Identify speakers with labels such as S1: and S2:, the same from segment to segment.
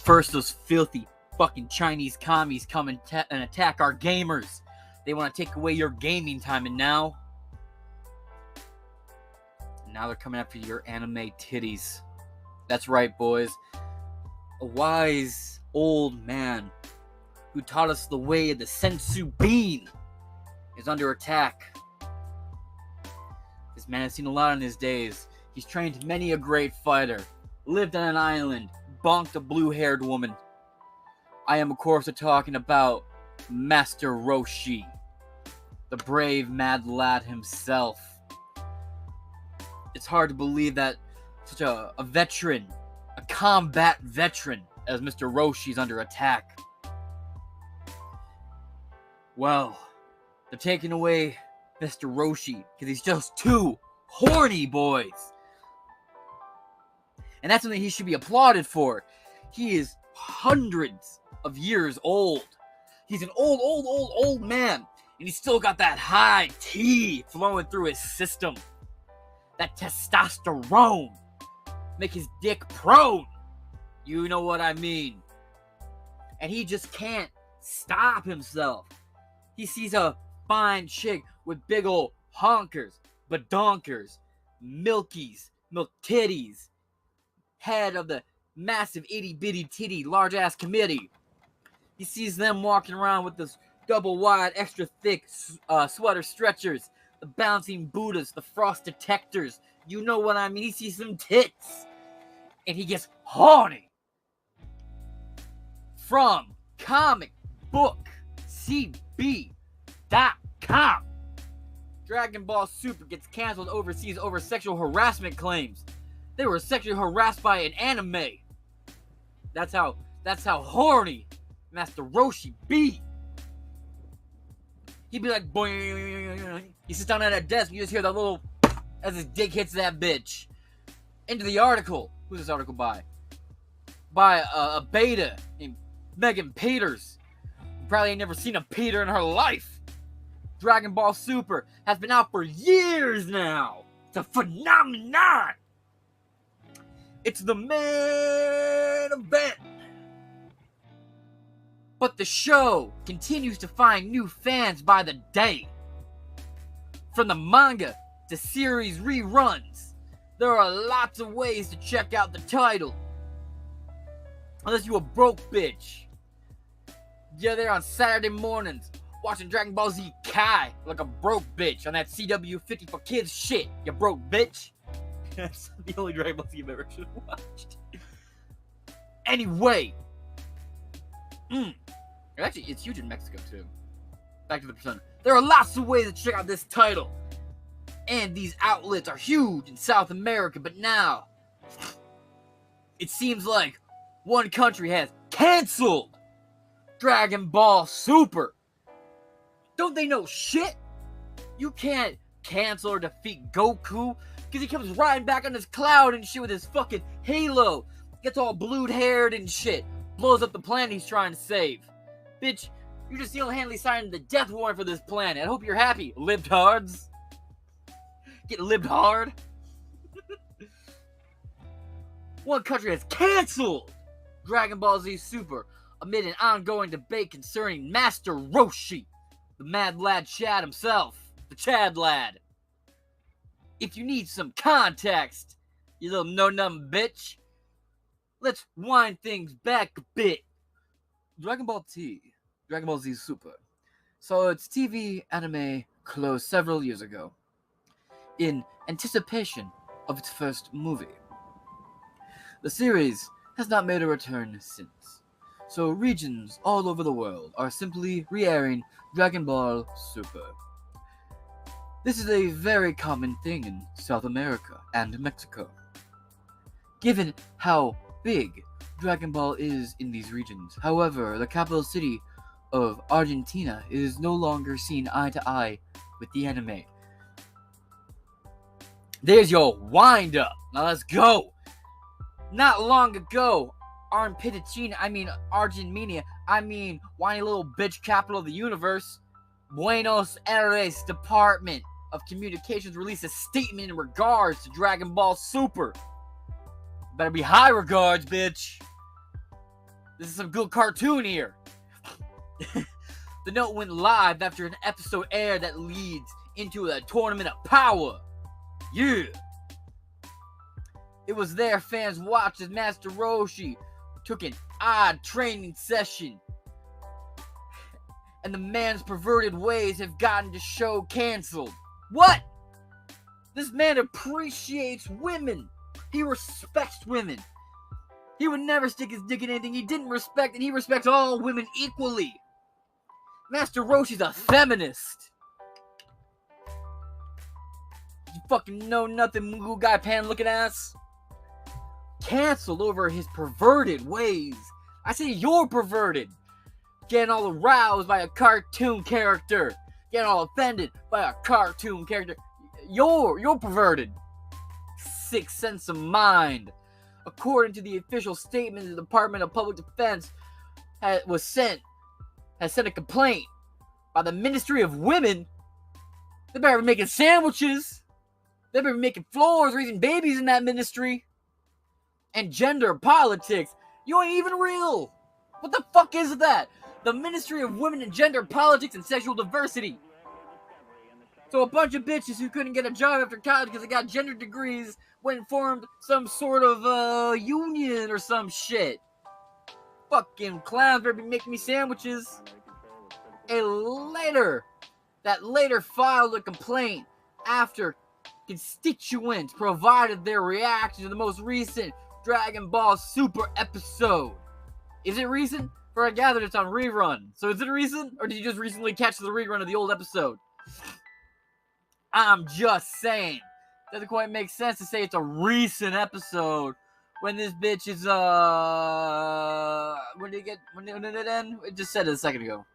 S1: First, those filthy fucking Chinese commies come and attack our gamers. They want to take away your gaming time, and now they're coming after your anime titties. That's right, boys. A wise old man who taught us the way of the sensu bean is under attack. This man has seen a lot in his days. He's trained many a great fighter, lived on an island, bonked a blue-haired woman. I am, of course, talking about Master Roshi, the brave mad lad himself. It's hard to believe that such a veteran, a combat veteran as Mr. Roshi is under attack. Well, they're taking away Mr. Roshi because he's just too horny, boys. And that's something he should be applauded for. He is hundreds of years old. He's an old man. And he's still got that high tea flowing through his system. That testosterone. Make his dick prone. You know what I mean. And he just can't stop himself. He sees a fine chick with big old honkers, badonkers, milkies, milk titties, head of the massive itty bitty titty large ass committee. He sees them walking around with this double wide, extra thick sweater stretchers, the bouncing Buddhas, the frost detectors. You know what I mean? He sees some tits. And he gets horny. From comicbookcb.com. Dragon Ball Super gets canceled overseas over sexual harassment claims. They were sexually harassed by an anime. That's how horny Master Roshi be. He'd be like, boing. He sits down at a desk, you just hear that little, as his dick hits that bitch. Into the article. Who's this article by? By a beta named Megan Peters. Probably ain't never seen a Peter in her life. Dragon Ball Super has been out for years now. It's a phenomenon. It's the main event. But the show continues to find new fans by the day. From the manga to series reruns, there are lots of ways to check out the title. Unless you a broke bitch. You're there on Saturday mornings watching Dragon Ball Z Kai like a broke bitch on that CW 50 for kids shit, you broke bitch. That's the only Dragon Ball Z I've ever should have watched. Anyway. Actually, it's huge in Mexico, too. Back to the Persona. There are lots of ways to check out this title. And these outlets are huge in South America, but now it seems like one country has canceled Dragon Ball Super. Don't they know shit? You can't cancel or defeat Goku because he comes riding back on his cloud and shit with his fucking halo. Gets all blued-haired and shit. Blows up the planet he's trying to save. Bitch, you just single-handedly signed the death warrant for this planet. I hope you're happy, libtards. Get libbed hard. One country has canceled Dragon Ball Z Super amid an ongoing debate concerning Master Roshi, the mad lad Chad himself, the Chad lad. If you need some context, you little no-num bitch, let's wind things back a bit. Dragon Ball Z Super, saw its TV anime close several years ago, in anticipation of its first movie. The series has not made a return since, so regions all over the world are simply re-airing Dragon Ball Super. This is a very common thing in South America and Mexico. Given how big Dragon Ball is in these regions, however, the capital city of Argentina is no longer seen eye to eye with the anime. There's your wind up. Now let's go. Not long ago, Argentina, whiny little bitch capital of the universe, Buenos Aires Department of Communications released a statement in regards to Dragon Ball Super. Better be high regards, bitch. This is some good cartoon here. The note went live after an episode aired that leads into a tournament of power. Yeah. It was there fans watched as Master Roshi took an odd training session. And the man's perverted ways have gotten the show canceled. What? This man appreciates women. He respects women. He would never stick his dick in anything he didn't respect, and he respects all women equally. Master Roshi's a feminist. You fucking know nothing, Moogle guy pan looking ass. Canceled over his perverted ways. I say you're perverted. Getting all aroused by a cartoon character. Getting all offended by a cartoon character. You're perverted. Sick sense of mind. According to the official statement, the Department of Public Defense has sent a complaint by the Ministry of Women. They better be making sandwiches. They better be making floors, raising babies in that ministry. And gender politics. You ain't even real. What the fuck is that? The Ministry of Women and Gender Politics and Sexual Diversity. So a bunch of bitches who couldn't get a job after college because they got gender degrees went and formed some sort of union or some shit. Fucking clowns better be making me sandwiches. That later filed a complaint after constituents provided their reaction to the most recent Dragon Ball Super episode. Is it recent? For I gathered it's on rerun. So is it recent? Or did you just recently catch the rerun of the old episode? I'm just saying. Doesn't quite make sense to say it's a recent episode when this bitch is when did it end? It just said it a second ago.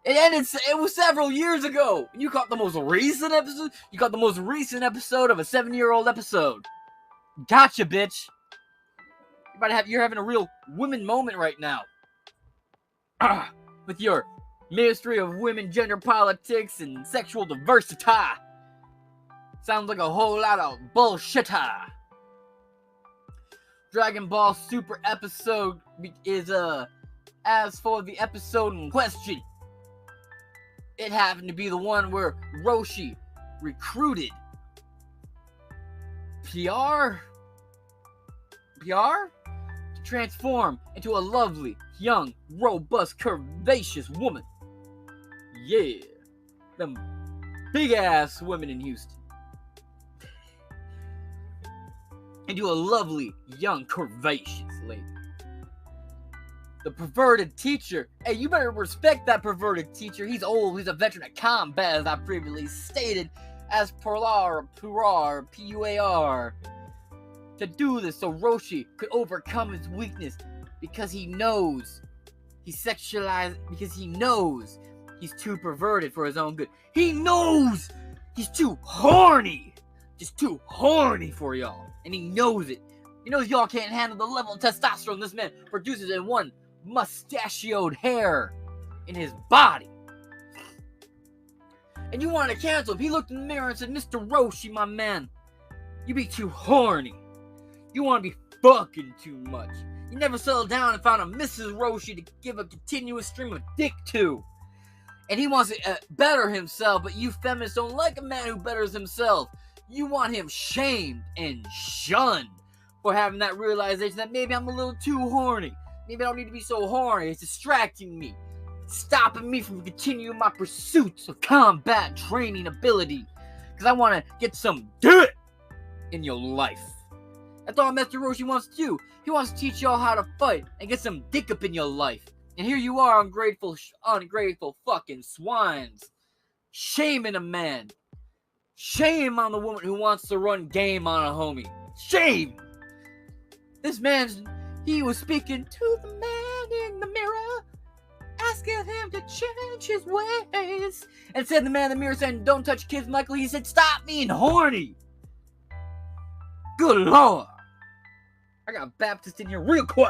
S1: It was several years ago. You caught the most recent episode? You caught the most recent episode of a 7-year-old episode. Gotcha, bitch. You're having a real women moment right now. With your Ministry of Women, Gender Politics, and Sexual Diversity. Sounds like a whole lot of bullshit. Dragon Ball Super episode is, as for the episode in question, it happened to be the one where Roshi recruited PR? To transform into a lovely, young, robust, curvaceous woman. Yeah. Them big-ass women in Houston. Into a lovely, young, curvaceous lady. The perverted teacher. Hey, you better respect that perverted teacher. He's old. He's a veteran of combat, as I previously stated. As Puar. To do this so Roshi could overcome his weakness because he knows he's sexualized, because he knows he's too perverted for his own good. He knows he's too horny. Just too horny for y'all. And he knows it. He knows y'all can't handle the level of testosterone this man produces in one mustachioed hair in his body. And you want to cancel him. He looked in the mirror and said, Mr. Roshi, my man, you be too horny. You want to be fucking too much. You never settled down and found a Mrs. Roshi to give a continuous stream of dick to. And he wants to better himself, but you feminists don't like a man who betters himself. You want him shamed and shunned for having that realization that maybe I'm a little too horny. Maybe I don't need to be so horny. It's distracting me. It's stopping me from continuing my pursuits of combat training ability. Because I want to get some dick in your life. That's all Master Roshi wants to do. He wants to teach y'all how to fight and get some dick up in your life. And here you are, ungrateful fucking swines. Shaming a man. Shame on the woman who wants to run game on a homie. Shame! This he was speaking to the man in the mirror, asking him to change his ways. And said the man in the mirror saying, don't touch kids, Michael. He said, stop being horny. Good Lord. I got Baptist in here real quick.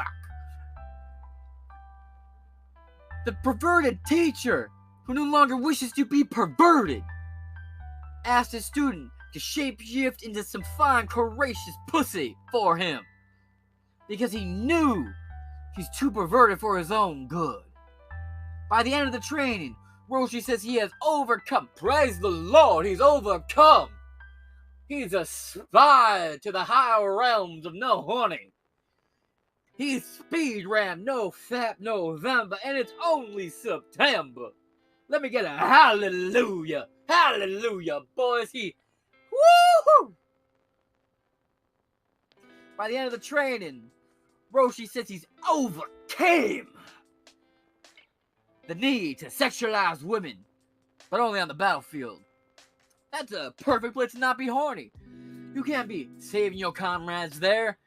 S1: The perverted teacher, who no longer wishes to be perverted, asked his student to shapeshift into some fine, courageous pussy for him. because he knew he's too perverted for his own good. By the end of the training, Roshi says he has overcome. Praise the Lord, he's overcome. He's aspired to the higher realms of no horny. He's speed ran no fat November, and it's only September. Let me get a hallelujah. Hallelujah, boys. Woohoo! By the end of the training, Roshi says he's overcame the need to sexualize women, but only on the battlefield. That's a perfect place to not be horny. You can't be saving your comrades there,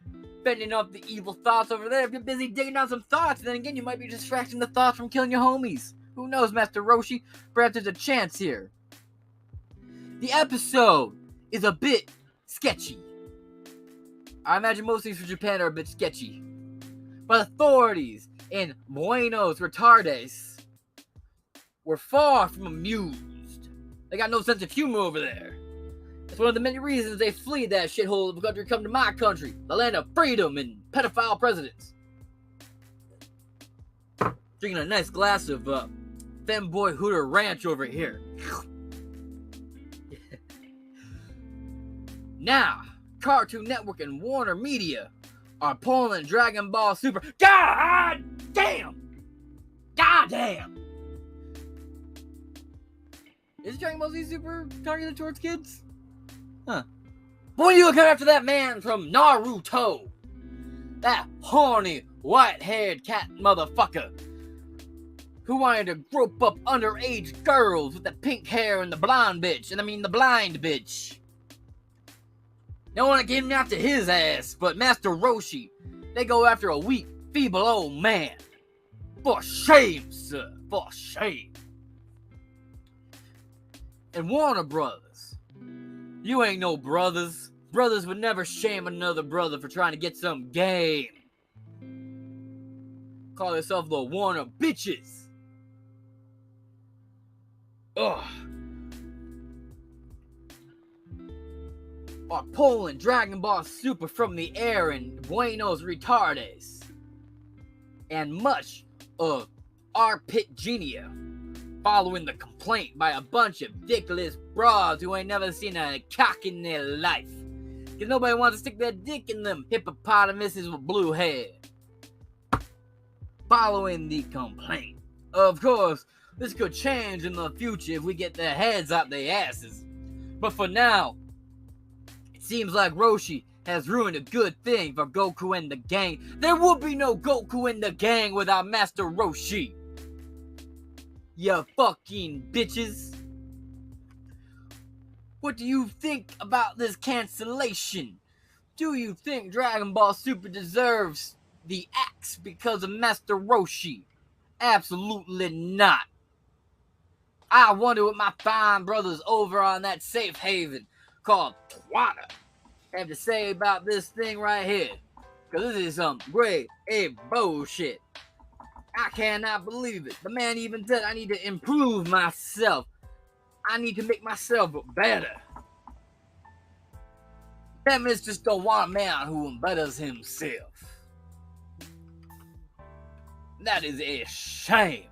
S1: fending off the evil thoughts over there. If you're busy digging out some thoughts, then again, you might be distracting the thoughts from killing your homies. Who knows, Master Roshi? Perhaps there's a chance here. The episode is a bit sketchy. I imagine most things from Japan are a bit sketchy. But authorities in Buenos Aires were far from amused. They got no sense of humor over there. It's one of the many reasons they flee that shithole of a country, come to my country, the land of freedom and pedophile presidents. Drinking a nice glass of Femboy Hooter Ranch over here. Now, Cartoon Network and Warner Media are pulling Dragon Ball Super. God damn! God damn! Is Dragon Ball Z Super targeted towards kids? Huh. But when you look after that man from Naruto, that horny, white-haired cat motherfucker who wanted to grope up underage girls with the pink hair and the blonde bitch, the blind bitch. No one came after his ass, but Master Roshi. They go after a weak, feeble old man. For shame, sir. For shame. And Warner Brothers. You ain't no brothers. Brothers would never shame another brother for trying to get some game. Call yourself the Warner Bitches. Ugh. Are pulling Dragon Ball Super from the air in Buenos Aires. And much of Arpit Genia following the complaint by a bunch of dickless broads who ain't never seen a cock in their life. Cause nobody wants to stick their dick in them hippopotamuses with blue hair. Following the complaint. Of course, this could change in the future if we get their heads out their asses. But for now, it seems like Roshi has ruined a good thing for Goku and the gang. There would be no Goku and the gang without Master Roshi. You fucking bitches. What do you think about this cancellation? Do you think Dragon Ball Super deserves the axe because of Master Roshi? Absolutely not. I wonder what my fine brothers over on that safe haven called Twitter have to say about this thing right here. Because this is some grade A bullshit. I cannot believe it. The man even said I need to improve myself. I need to make myself better. Feminists just don't want a man who betters himself. That is a shame.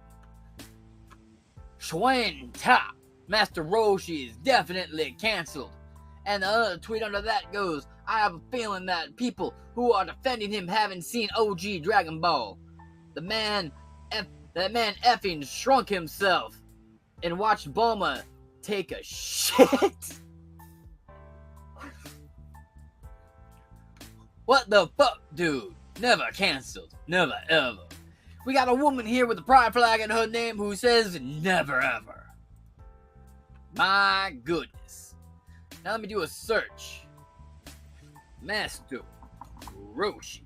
S1: Schwen top. Master Roshi is definitely cancelled. And the other tweet under that goes, I have a feeling that people who are defending him haven't seen OG Dragon Ball. That man effing shrunk himself and watched Bulma take a shit. What the fuck, dude? Never cancelled. Never ever. We got a woman here with a pride flag in her name who says never ever. My goodness. Now let me do a search. Master Roshi.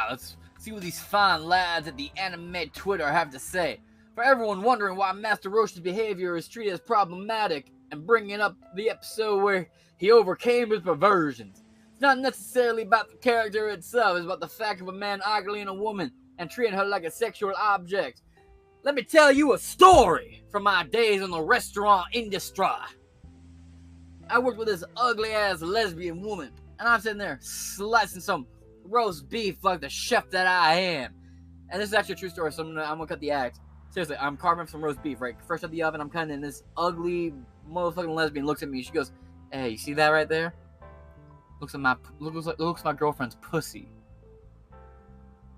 S1: Let's see what these fine lads at the anime Twitter have to say. For everyone wondering why Master Roshi's behavior is treated as problematic and bringing up the episode where he overcame his perversions. It's not necessarily about the character itself, it's about the fact of a man ogling a woman and treating her like a sexual object. Let me tell you a story from from my days in the restaurant industry. I worked with this ugly-ass lesbian woman, and I'm sitting there slicing some roast beef like the chef that I am. And this is actually a true story, so I'm gonna cut the act. Seriously, I'm carving up some roast beef, right? Fresh out the oven, I'm cutting, and this ugly motherfucking lesbian looks at me. She goes, "Hey, you see that right there? Looks like my girlfriend's pussy."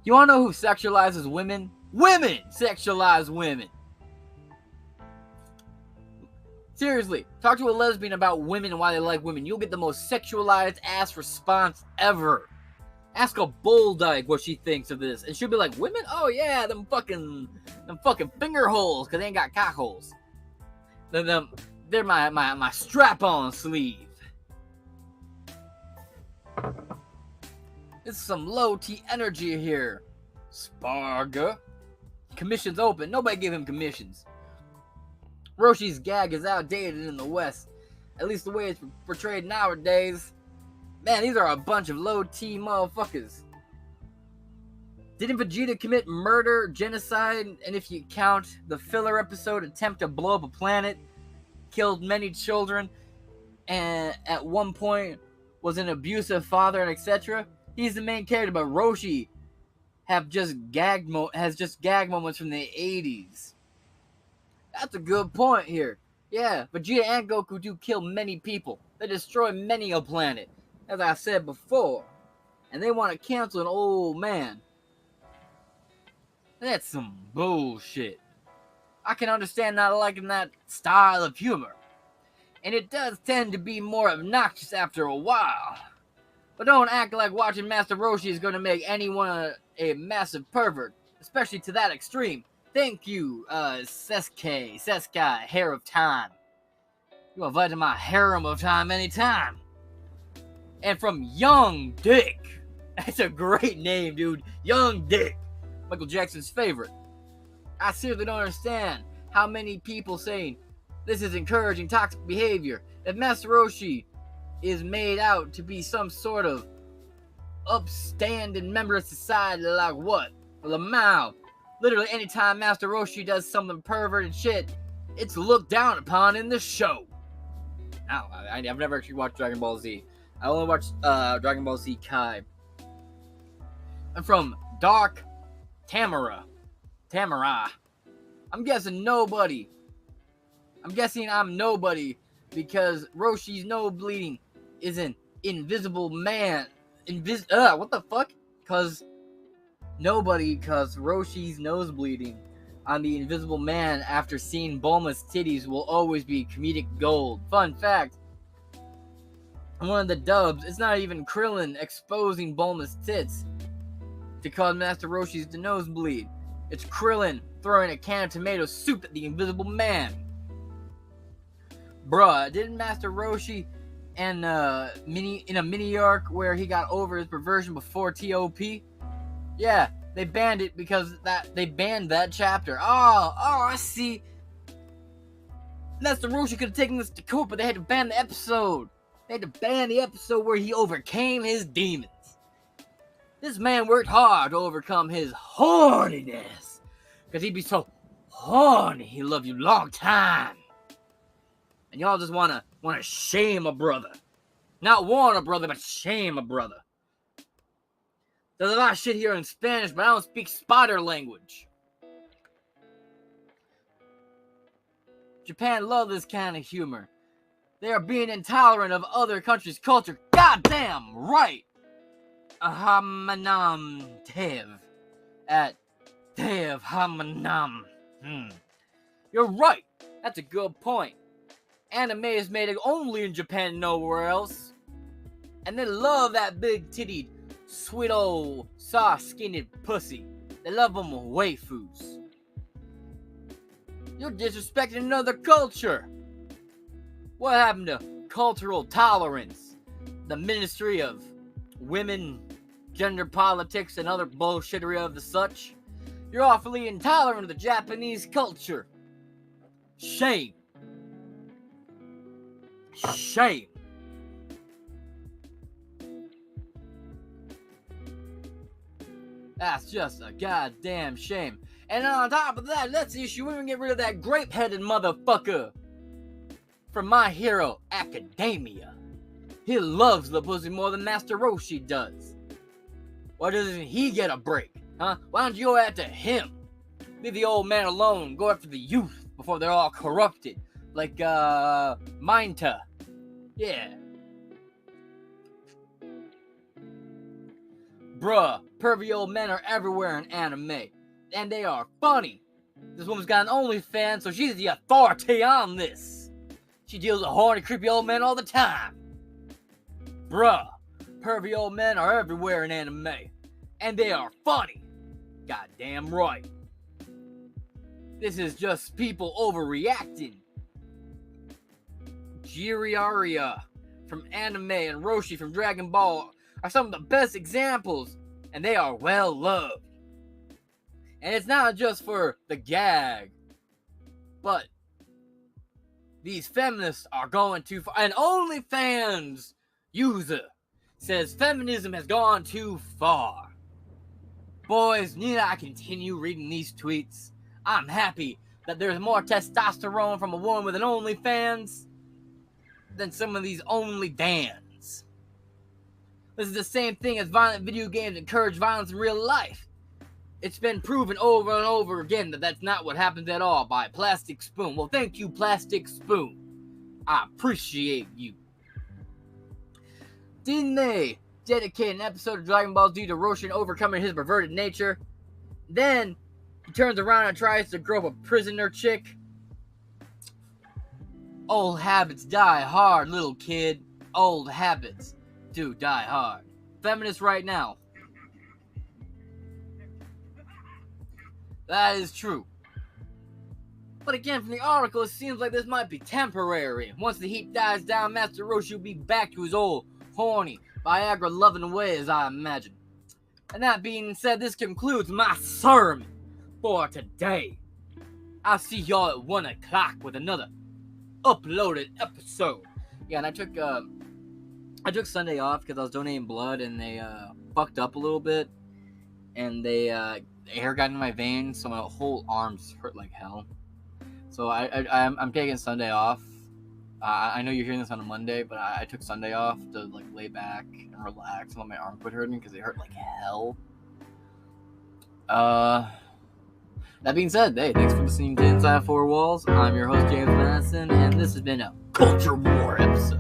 S1: You wanna know who sexualizes women? Women sexualize women. Seriously, talk to a lesbian about women and why they like women. You'll get the most sexualized ass response ever. Ask a bull dyke what she thinks of this, and she'll be like, "Women? Oh yeah, them fucking finger holes, cause they ain't got cock holes. They're my strap-on sleeve." It's some low-T energy here. Sparga. Commissions open. Nobody gave him commissions. Roshi's gag is outdated in the West. At least the way it's portrayed nowadays. Man, these are a bunch of low-T motherfuckers. Didn't Vegeta commit murder, genocide, and if you count the filler episode, attempt to blow up a planet, killed many children, and at one point was an abusive father, and etc.? He's the main character, but Roshi has just gag moments from the 80s. That's a good point here. Yeah, Vegeta and Goku do kill many people. They destroy many a planet, as I said before. And they want to cancel an old man. That's some bullshit. I can understand not liking that style of humor. And it does tend to be more obnoxious after a while. But don't act like watching Master Roshi is going to make anyone a massive pervert, especially to that extreme. Thank you, Seskai, Hair of Time. You invited my harem of time anytime. And from Young Dick. That's a great name, dude. Young Dick. Michael Jackson's favorite. I seriously don't understand how many people saying this is encouraging toxic behavior. If Master Roshi is made out to be some sort of upstanding member of society, like what? Lamau. Literally anytime Master Roshi does something perverted shit, it's looked down upon in the show. Now, I've never actually watched Dragon Ball Z. I only watched Dragon Ball Z Kai. I'm from Dark Tamara. I'm guessing nobody. I'm guessing I'm nobody because Roshi's nose bleeding is an invisible man. What the fuck? Cause Roshi's nose bleeding on the Invisible Man after seeing Bulma's titties will always be comedic gold. Fun fact, in one of the dubs, it's not even Krillin exposing Bulma's tits to cause Master Roshi's to nosebleed. It's Krillin throwing a can of tomato soup at the Invisible Man. Bruh, didn't Master Roshi and in a mini arc where he got over his perversion before TOP? Yeah, they banned it because they banned that chapter. Oh, I see. Master Roshi could have taken this to court, but they had to ban the episode. They had to ban the episode where he overcame his demons. This man worked hard to overcome his horniness. Because he'd be so horny, he loved you long time. And y'all just wanna shame a brother. Not warn a brother, but shame a brother. There's a lot of shit here in Spanish, but I don't speak spider language. Japan love this kind of humor. They are being intolerant of other countries' culture. Goddamn right! Ahamanam Tev. At Tev Hamanam. You're right. That's a good point. Anime is made only in Japan and nowhere else. And they love that big-tittied, sweet old, soft-skinned pussy. They love them waifus. You're disrespecting another culture. What happened to cultural tolerance? The Ministry of Women, Gender Politics, and other bullshittery of the such? You're awfully intolerant of the Japanese culture. Shame. Shame. That's just a goddamn shame. And on top of that, let's even get rid of that grape-headed motherfucker from My Hero Academia. He loves the pussy more than Master Roshi does. Why doesn't he get a break? Huh? Why don't you go after him? Leave the old man alone. Go after the youth before they're all corrupted. Like, Minta. Yeah. Bruh, pervy old men are everywhere in anime. And they are funny. This woman's got an OnlyFans, so she's the authority on this. She deals with horny, creepy old men all the time. Bruh, pervy old men are everywhere in anime. And they are funny. Goddamn right. This is just people overreacting. Jiraiya from anime and Roshi from Dragon Ball are some of the best examples, and they are well loved. And it's not just for the gag, but these feminists are going too far. An OnlyFans user says feminism has gone too far. Boys, need I continue reading these tweets? I'm happy that there's more testosterone from a woman with an OnlyFans than some of these OnlyDans. This is the same thing as violent video games encourage violence in real life. It's been proven over and over again that that's not what happens at all by Plastic Spoon. Well, thank you, Plastic Spoon. I appreciate you. Didn't they dedicate an episode of Dragon Ball Z to Roshi overcoming his perverted nature? Then he turns around and tries to grope a prisoner chick. Old habits die hard, little kid. Old habits do die hard. Feminist right now. That is true. But again, from the article, it seems like this might be temporary. Once the heat dies down, Master Roshi will be back to his old, horny, Viagra-loving ways, I imagine. And that being said, this concludes my sermon for today. I'll see y'all at 1 o'clock with another uploaded episode. Yeah, and I took Sunday off because I was donating blood, and they fucked up a little bit, and air got in my veins, so my whole arms hurt like hell. So I'm taking Sunday off. I know you're hearing this on a Monday, but I took Sunday off to like lay back and relax and let my arm quit hurting because they hurt like hell. That being said, hey, thanks for listening to Inside Four Walls. I'm your host, James Madison, and this has been a Culture War episode.